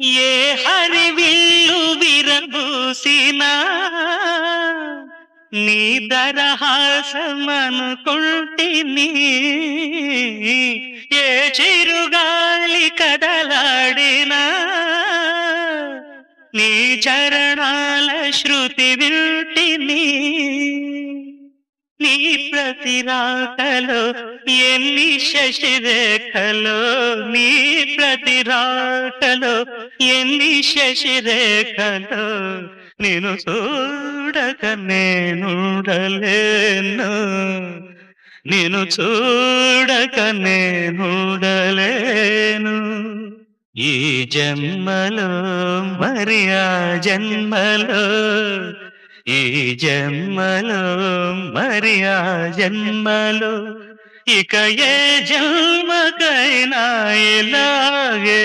ఏ హరివిల్లు విరబూసినా నీ దరహాసమనుకుంటిని. ఏ చిరుగాలి కదలాడినా నీ చరణాల శృతి వింటిని. నీ ప్రతి రాకలో ఎన్ని శశిరేఖలో, నీ ప్రతి రాకలో ఎన్ని శశిరేఖలో, నిన్ను చూడక నేనుండలేను, నిన్ను చూడక నేనుండలేను. ఈ జన్మలో మరి ఆ జన్మలో, ఈ జన్మలో మరి ఆ జన్మలో, ఇక ఏ జన్మకైనా ఇలాగే